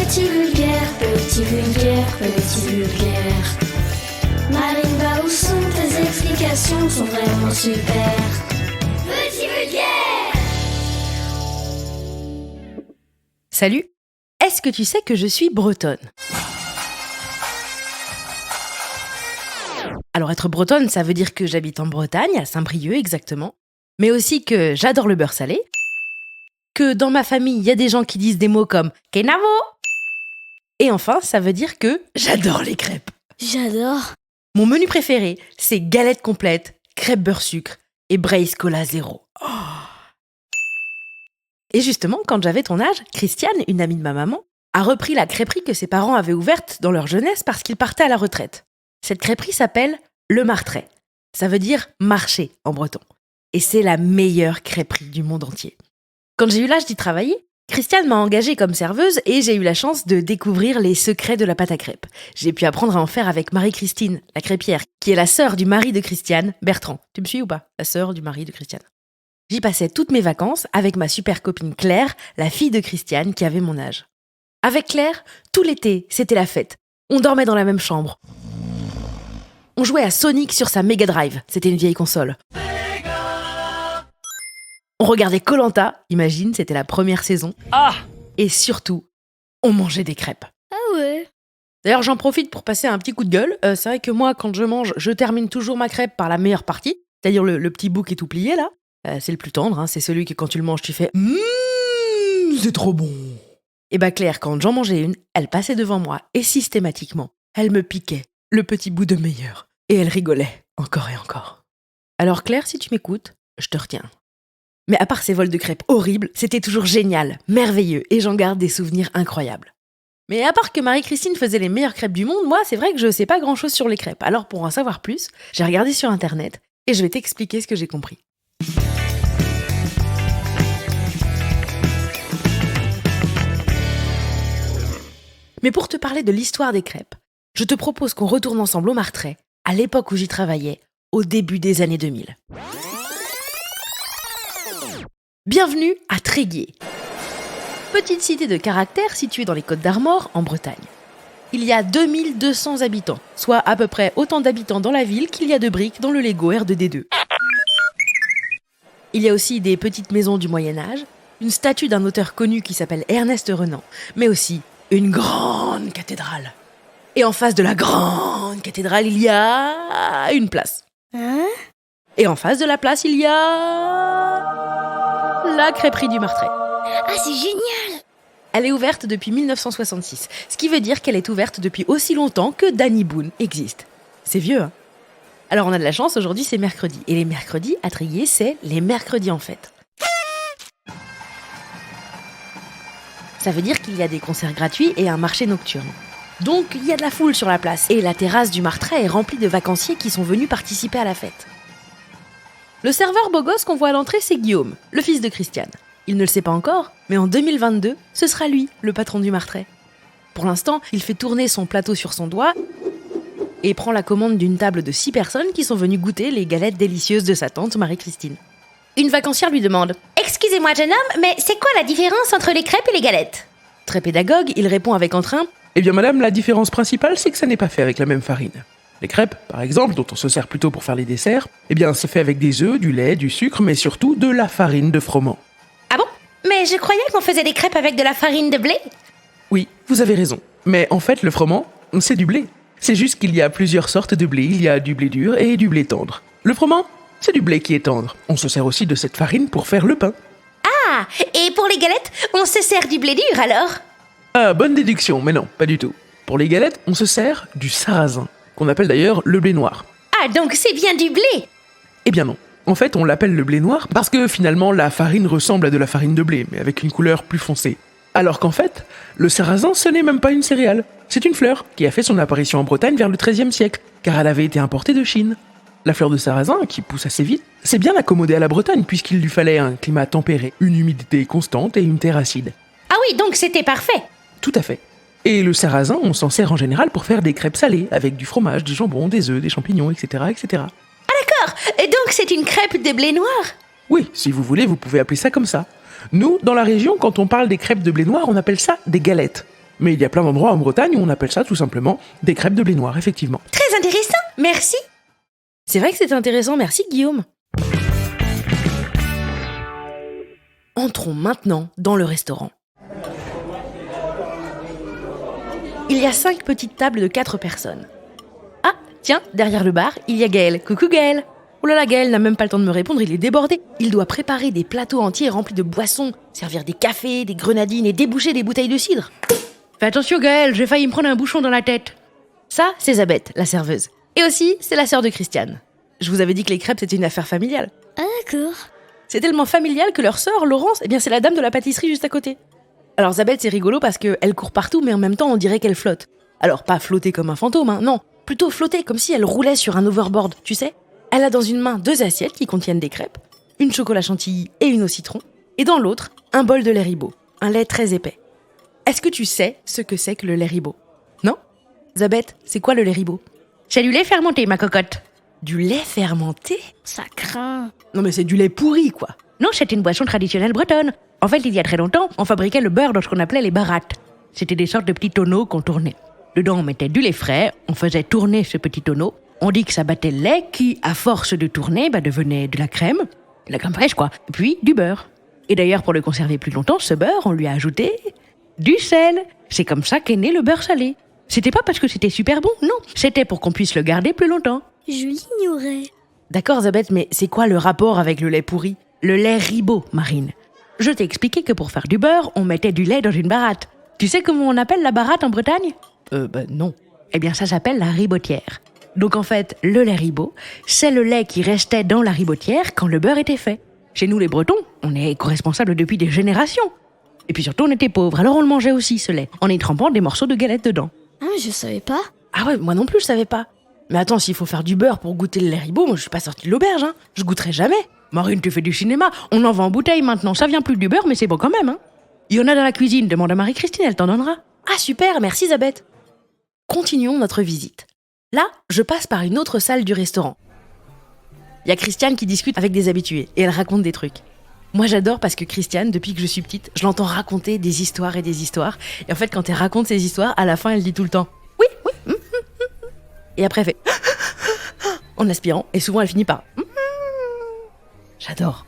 Petit vulgaire, petit vulgaire, petit vulgaire. Marine, va où sont tes explications, sont vraiment super. Petit vulgaire. Salut, est-ce que tu sais que je suis bretonne ? Alors être bretonne, ça veut dire que j'habite en Bretagne, à Saint-Brieuc exactement, mais aussi que j'adore le beurre salé, que dans ma famille, il y a des gens qui disent des mots comme « Kenavo !» Et enfin, ça veut dire que j'adore les crêpes. J'adore. Mon menu préféré, c'est galette complète, crêpes beurre sucre et Braise Cola zéro. Oh. Et justement, quand j'avais ton âge, Christiane, une amie de ma maman, a repris la crêperie que ses parents avaient ouverte dans leur jeunesse parce qu'ils partaient à la retraite. Cette crêperie s'appelle Le Martret. Ça veut dire marché en breton. Et c'est la meilleure crêperie du monde entier. Quand j'ai eu l'âge d'y travailler, Christiane m'a engagée comme serveuse et j'ai eu la chance de découvrir les secrets de la pâte à crêpes. J'ai pu apprendre à en faire avec Marie-Christine, la crêpière, qui est la sœur du mari de Christiane, Bertrand. Tu me suis ou pas ? La sœur du mari de Christiane. J'y passais toutes mes vacances avec ma super copine Claire, la fille de Christiane qui avait mon âge. Avec Claire, tout l'été, c'était la fête. On dormait dans la même chambre. On jouait à Sonic sur sa Mega Drive, c'était une vieille console. On regardait Koh-Lanta, imagine, c'était la première saison. Ah ! Et surtout, on mangeait des crêpes. Ah ouais. D'ailleurs, j'en profite pour passer un petit coup de gueule. C'est vrai que moi, quand je mange, je termine toujours ma crêpe par la meilleure partie, c'est-à-dire le petit bout qui est tout plié là. C'est le plus tendre, hein, c'est celui que quand tu le manges, tu fais « c'est trop bon !» Et bah Claire, quand j'en mangeais une, elle passait devant moi et systématiquement, elle me piquait le petit bout de meilleur. Et elle rigolait, encore et encore. Alors Claire, si tu m'écoutes, je te retiens. Mais à part ces vols de crêpes horribles, c'était toujours génial, merveilleux, et j'en garde des souvenirs incroyables. Mais à part que Marie-Christine faisait les meilleures crêpes du monde, moi, c'est vrai que je sais pas grand-chose sur les crêpes. Alors pour en savoir plus, j'ai regardé sur Internet, et je vais t'expliquer ce que j'ai compris. Mais pour te parler de l'histoire des crêpes, je te propose qu'on retourne ensemble au Martret, à l'époque où j'y travaillais, au début des années 2000. Bienvenue à Tréguier. Petite cité de caractère située dans les Côtes d'Armor, en Bretagne. Il y a 2200 habitants, soit à peu près autant d'habitants dans la ville qu'il y a de briques dans le Lego R2D2. Il y a aussi des petites maisons du Moyen-Âge, une statue d'un auteur connu qui s'appelle Ernest Renan, mais aussi une grande cathédrale. Et en face de la grande cathédrale, il y a une place. Hein ? Et en face de la place, il y a la crêperie du Martret. Ah, c'est génial. Elle est ouverte depuis 1966, ce qui veut dire qu'elle est ouverte depuis aussi longtemps que Danny Boone existe. C'est vieux, hein ? Alors on a de la chance, aujourd'hui c'est mercredi. Et les mercredis, à Tréguier, c'est les mercredis en fête. Ça veut dire qu'il y a des concerts gratuits et un marché nocturne. Donc il y a de la foule sur la place. Et la terrasse du Martret est remplie de vacanciers qui sont venus participer à la fête. Le serveur beau gosse qu'on voit à l'entrée, c'est Guillaume, le fils de Christiane. Il ne le sait pas encore, mais en 2022, ce sera lui, le patron du Martret. Pour l'instant, il fait tourner son plateau sur son doigt et prend la commande d'une table de 6 personnes qui sont venues goûter les galettes délicieuses de sa tante Marie-Christine. Une vacancière lui demande « Excusez-moi jeune homme, mais c'est quoi la différence entre les crêpes et les galettes ?» Très pédagogue, il répond avec entrain « Eh bien madame, la différence principale, c'est que ça n'est pas fait avec la même farine. Les crêpes, par exemple, dont on se sert plutôt pour faire les desserts, eh bien c'est fait avec des œufs, du lait, du sucre, mais surtout de la farine de froment. » Ah bon ? Mais je croyais qu'on faisait des crêpes avec de la farine de blé. Oui, vous avez raison. Mais en fait, le froment, c'est du blé. C'est juste qu'il y a plusieurs sortes de blé. Il y a du blé dur et du blé tendre. Le froment, c'est du blé qui est tendre. On se sert aussi de cette farine pour faire le pain. Ah, et pour les galettes, on se sert du blé dur alors ? Ah, bonne déduction, mais non, pas du tout. Pour les galettes, on se sert du sarrasin, qu'on appelle d'ailleurs le blé noir. Ah, donc c'est bien du blé ? Eh bien non. En fait, on l'appelle le blé noir parce que finalement, la farine ressemble à de la farine de blé, mais avec une couleur plus foncée. Alors qu'en fait, le sarrasin, ce n'est même pas une céréale. C'est une fleur qui a fait son apparition en Bretagne vers le XIIIe siècle, car elle avait été importée de Chine. La fleur de sarrasin, qui pousse assez vite, c'est bien accommodée à la Bretagne puisqu'il lui fallait un climat tempéré, une humidité constante et une terre acide. Ah oui, donc c'était parfait. Tout à fait. Et le sarrasin, on s'en sert en général pour faire des crêpes salées, avec du fromage, du jambon, des œufs, des champignons, etc., etc. Ah d'accord, et donc c'est une crêpe de blé noir ? Oui, si vous voulez, vous pouvez appeler ça comme ça. Nous, dans la région, quand on parle des crêpes de blé noir, on appelle ça des galettes. Mais il y a plein d'endroits en Bretagne où on appelle ça tout simplement des crêpes de blé noir, effectivement. Très intéressant, merci. C'est vrai que c'est intéressant, merci Guillaume. Entrons maintenant dans le restaurant. Il y a 5 petites tables de 4 personnes. Ah, tiens, derrière le bar, il y a Gaël. Coucou Gaël. Oh là là, Gaël n'a même pas le temps de me répondre, il est débordé. Il doit préparer des plateaux entiers remplis de boissons, servir des cafés, des grenadines et déboucher des bouteilles de cidre. Fais attention Gaël, j'ai failli me prendre un bouchon dans la tête. Ça, c'est Zabeth, la serveuse. Et aussi, c'est la sœur de Christiane. Je vous avais dit que les crêpes, c'était une affaire familiale. Ah d'accord. C'est tellement familial que leur sœur, Laurence, c'est la dame de la pâtisserie juste à côté. Alors Zabeth, c'est rigolo parce qu'elle court partout, mais en même temps, on dirait qu'elle flotte. Alors, pas flotter comme un fantôme, hein, non. Plutôt flotter comme si elle roulait sur un overboard, tu sais. Elle a dans une main 2 assiettes qui contiennent des crêpes, une chocolat chantilly et une au citron, et dans l'autre, un bol de lait Ribot, un lait très épais. Est-ce que tu sais ce que c'est que le lait Ribot? Non? Zabeth, c'est quoi le lait Ribot? C'est du lait fermenté, ma cocotte. Du lait fermenté? Ça craint. Non mais c'est du lait pourri, quoi. Non, c'est une boisson traditionnelle bretonne. En fait, il y a très longtemps, on fabriquait le beurre dans ce qu'on appelait les barattes. C'était des sortes de petits tonneaux qu'on tournait. Dedans, on mettait du lait frais, on faisait tourner ce petit tonneau. On dit que ça battait le lait qui, à force de tourner, devenait de la crème fraîche quoi, puis du beurre. Et d'ailleurs, pour le conserver plus longtemps, ce beurre, on lui a ajouté du sel. C'est comme ça qu'est né le beurre salé. C'était pas parce que c'était super bon, non. C'était pour qu'on puisse le garder plus longtemps. Je l'ignorais. D'accord, Zabeth, mais c'est quoi le rapport avec le lait pourri? Le lait Ribot, Marine. Je t'ai expliqué que pour faire du beurre, on mettait du lait dans une baratte. Tu sais comment on appelle la baratte en Bretagne? Non. Eh bien, ça s'appelle la ribotière. Donc en fait, le lait Ribot, c'est le lait qui restait dans la ribotière quand le beurre était fait. Chez nous les Bretons, on est éco-responsables depuis des générations. Et puis surtout, on était pauvres, alors on le mangeait aussi ce lait, en y trempant des morceaux de galette dedans. Ah, je savais pas. Ah ouais, moi non plus, je savais pas. Mais attends, s'il faut faire du beurre pour goûter le lait Ribot, moi je suis pas sortie de l'auberge, hein. Je goûterai jamais. Marine, tu fais du cinéma, on en vend en bouteille maintenant, ça vient plus du beurre, mais c'est bon quand même, hein. Il y en a dans la cuisine, demande à Marie-Christine, elle t'en donnera. Ah super, merci Zabeth. Continuons notre visite. Là, je passe par une autre salle du restaurant. Il y a Christiane qui discute avec des habitués et elle raconte des trucs. Moi j'adore parce que Christiane, depuis que je suis petite, je l'entends raconter des histoires et des histoires. Et en fait, quand elle raconte ses histoires, à la fin, elle dit tout le temps « Oui, oui ». Et après, elle fait « en aspirant. Et souvent, elle finit par « J'adore ».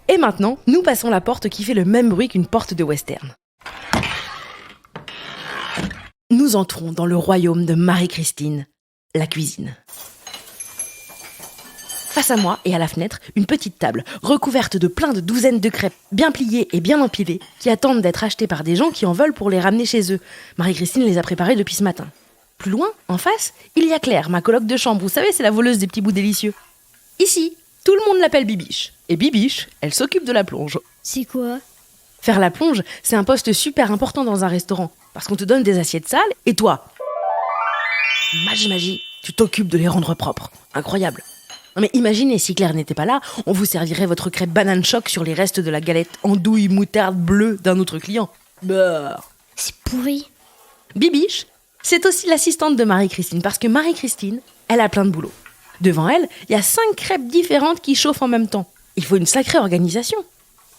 Et maintenant, nous passons la porte qui fait le même bruit qu'une porte de western. Nous entrons dans le royaume de Marie-Christine, la cuisine. Face à moi et à la fenêtre, une petite table recouverte de plein de douzaines de crêpes bien pliées et bien empilées qui attendent d'être achetées par des gens qui en veulent pour les ramener chez eux. Marie-Christine les a préparées depuis ce matin. Plus loin, en face, il y a Claire, ma coloc de chambre. Vous savez, c'est la voleuse des petits bouts délicieux. Ici, tout le monde l'appelle Bibiche. Et Bibiche, elle s'occupe de la plonge. C'est quoi? Faire la plonge, c'est un poste super important dans un restaurant. Parce qu'on te donne des assiettes sales, et toi, magie, tu t'occupes de les rendre propres. Incroyable. Non mais imaginez, si Claire n'était pas là, on vous servirait votre crêpe banane choc sur les restes de la galette andouille moutarde bleue d'un autre client. Bah. C'est pourri. Bibiche, c'est aussi l'assistante de Marie-Christine, parce que Marie-Christine, elle a plein de boulot. Devant elle, il y a 5 crêpes différentes qui chauffent en même temps. Il faut une sacrée organisation.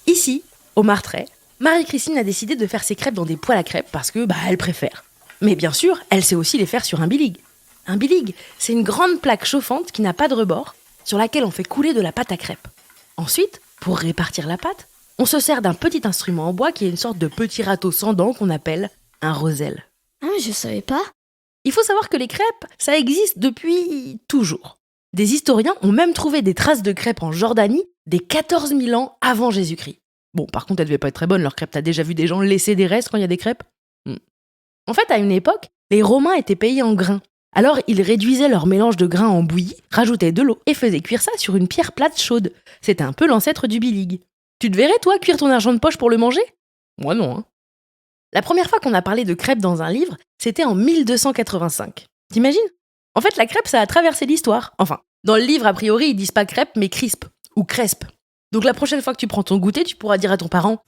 Ici, au Martret, Marie-Christine a décidé de faire ses crêpes dans des poêles à crêpes parce que, elle préfère. Mais bien sûr, elle sait aussi les faire sur un bilig. Un bilig, c'est une grande plaque chauffante qui n'a pas de rebord, sur laquelle on fait couler de la pâte à crêpes. Ensuite, pour répartir la pâte, on se sert d'un petit instrument en bois qui est une sorte de petit râteau sans dents qu'on appelle un roselle. Ah, je savais pas. Il faut savoir que les crêpes, ça existe depuis toujours. Des historiens ont même trouvé des traces de crêpes en Jordanie des 14 000 ans avant Jésus-Christ. Bon, par contre, elles devaient pas être très bonnes, leurs crêpes. T'as déjà vu des gens laisser des restes quand il y a des crêpes? En fait, à une époque, les Romains étaient payés en grains. Alors, ils réduisaient leur mélange de grains en bouillie, rajoutaient de l'eau et faisaient cuire ça sur une pierre plate chaude. C'était un peu l'ancêtre du bilig. Tu te verrais, toi, cuire ton argent de poche pour le manger? Moi non, hein. La première fois qu'on a parlé de crêpes dans un livre, c'était en 1285. T'imagines? En fait, la crêpe, ça a traversé l'histoire. Enfin, dans le livre, a priori, ils disent pas crêpe, mais crisp ou crespe. Donc la prochaine fois que tu prends ton goûter, tu pourras dire à ton parent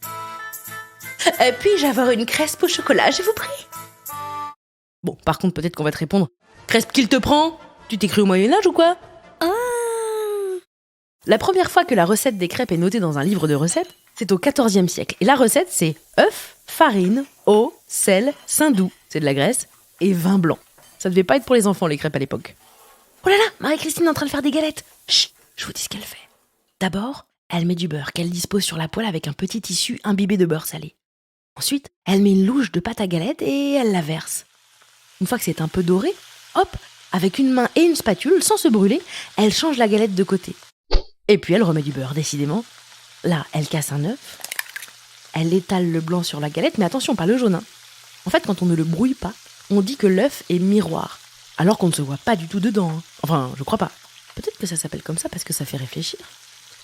« Puis-je avoir une crespe au chocolat, je vous prie ?» Bon, par contre, peut-être qu'on va te répondre « Crespe qu'il te prend? Tu t'es cru au Moyen-Âge ou quoi ?» La première fois que la recette des crêpes est notée dans un livre de recettes, c'est au XIVe siècle. Et la recette, c'est œuf, farine, eau, sel, saindoux, c'est de la graisse, et vin blanc. Ça devait pas être pour les enfants, les crêpes à l'époque. Oh là là, Marie-Christine est en train de faire des galettes. Chut, je vous dis ce qu'elle fait. D'abord, elle met du beurre qu'elle dispose sur la poêle avec un petit tissu imbibé de beurre salé. Ensuite, elle met une louche de pâte à galette et elle la verse. Une fois que c'est un peu doré, hop, avec une main et une spatule, sans se brûler, elle change la galette de côté. Et puis elle remet du beurre, décidément. Là, elle casse un œuf. Elle étale le blanc sur la galette, mais attention, pas le jaune. En fait, quand on ne le brouille pas, on dit que l'œuf est miroir, alors qu'on ne se voit pas du tout dedans. Enfin, je crois pas. Peut-être que ça s'appelle comme ça parce que ça fait réfléchir.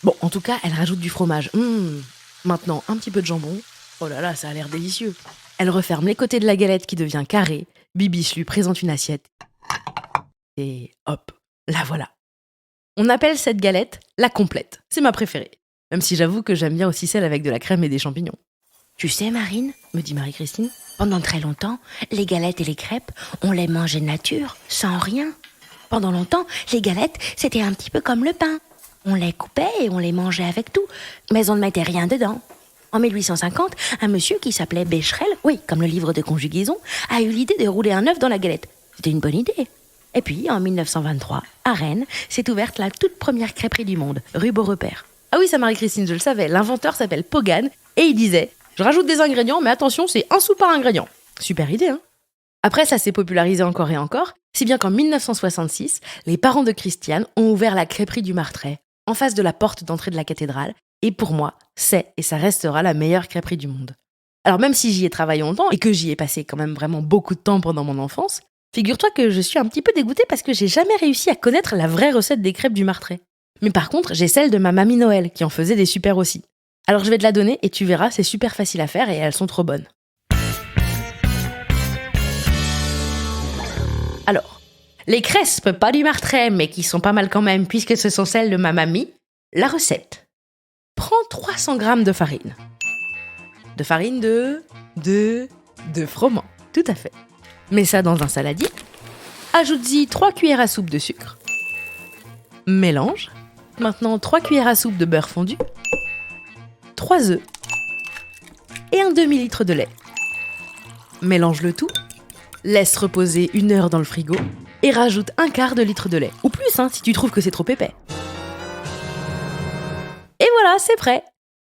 Bon, en tout cas, elle rajoute du fromage. Maintenant, un petit peu de jambon. Oh là là, ça a l'air délicieux. Elle referme les côtés de la galette qui devient carrée. Bibiche lui présente une assiette. Et hop, la voilà. On appelle cette galette la complète. C'est ma préférée. Même si j'avoue que j'aime bien aussi celle avec de la crème et des champignons. Tu sais, Marine, Me dit Marie-Christine. pendant très longtemps, les galettes et les crêpes, on les mangeait nature, sans rien. Pendant longtemps, les galettes, c'était un petit peu comme le pain. On les coupait et on les mangeait avec tout, mais on ne mettait rien dedans. En 1850, un monsieur qui s'appelait Becherel, oui, comme le livre de conjugaison, a eu l'idée de rouler un œuf dans la galette. C'était une bonne idée. Et puis, en 1923, à Rennes, s'est ouverte la toute première crêperie du monde, rue Beaurepaire. Ah oui, ça Marie-Christine, je le savais. L'inventeur s'appelle Pogan et il disait « Je rajoute des ingrédients, mais attention, c'est un sou par ingrédient. » Super idée, hein? Après, ça s'est popularisé encore et encore, si bien qu'en 1966, les parents de Christiane ont ouvert la crêperie du Martret, en face de la porte d'entrée de la cathédrale, et pour moi, c'est et ça restera la meilleure crêperie du monde. Alors même si j'y ai travaillé longtemps et que j'y ai passé quand même vraiment beaucoup de temps pendant mon enfance, figure-toi que je suis un petit peu dégoûtée parce que j'ai jamais réussi à connaître la vraie recette des crêpes du Martret. Mais par contre, j'ai celle de ma mamie Noël qui en faisait des super aussi. Alors je vais te la donner et tu verras, c'est super facile à faire et elles sont trop bonnes. Alors, les crespes, pas du Martret, mais qui sont pas mal quand même puisque ce sont celles de ma mamie, la recette. Prends 300 g de farine. De farine de froment, tout à fait. Mets ça dans un saladier. Ajoute-y 3 cuillères à soupe de sucre. Mélange. Maintenant 3 cuillères à soupe de beurre fondu. 3 œufs. Et un demi-litre de lait. Mélange le tout. Laisse reposer 1 heure dans le frigo. Et rajoute 1/4 de litre de lait. Ou plus, si tu trouves que c'est trop épais. Et voilà, c'est prêt.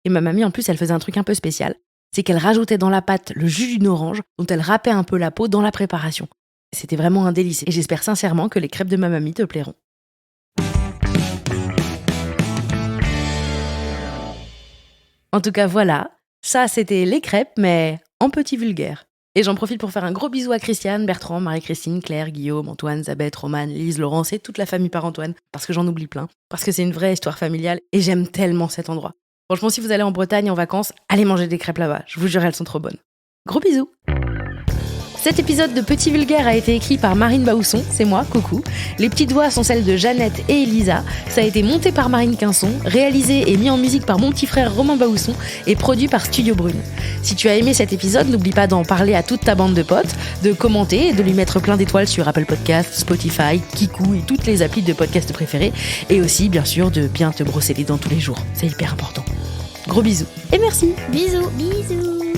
Et ma mamie, en plus, elle faisait un truc un peu spécial. C'est qu'elle rajoutait dans la pâte le jus d'une orange dont elle râpait un peu la peau dans la préparation. C'était vraiment un délice. Et j'espère sincèrement que les crêpes de ma mamie te plairont. En tout cas, voilà. Ça, c'était les crêpes, mais en petit vulgaire. Et j'en profite pour faire un gros bisou à Christiane, Bertrand, Marie-Christine, Claire, Guillaume, Antoine, Zabeth, Romane, Lise, Laurence et toute la famille par Antoine. Parce que j'en oublie plein. Parce que c'est une vraie histoire familiale et j'aime tellement cet endroit. Franchement, si vous allez en Bretagne en vacances, allez manger des crêpes là-bas. Je vous jure, elles sont trop bonnes. Gros bisous! Cet épisode de Petit Vulgaire a été écrit par Marine Baousson, c'est moi, coucou. Les petites voix sont celles de Jeannette et Elisa. Ça a été monté par Marine Quinson, réalisé et mis en musique par mon petit frère Romain Baousson et produit par Studio Brune. Si tu as aimé cet épisode, n'oublie pas d'en parler à toute ta bande de potes, de commenter et de lui mettre plein d'étoiles sur Apple Podcasts, Spotify, Kikou et toutes les applis de podcast préférés. Et aussi, bien sûr, de bien te brosser les dents tous les jours. C'est hyper important. Gros bisous et merci. Bisous. Bisous.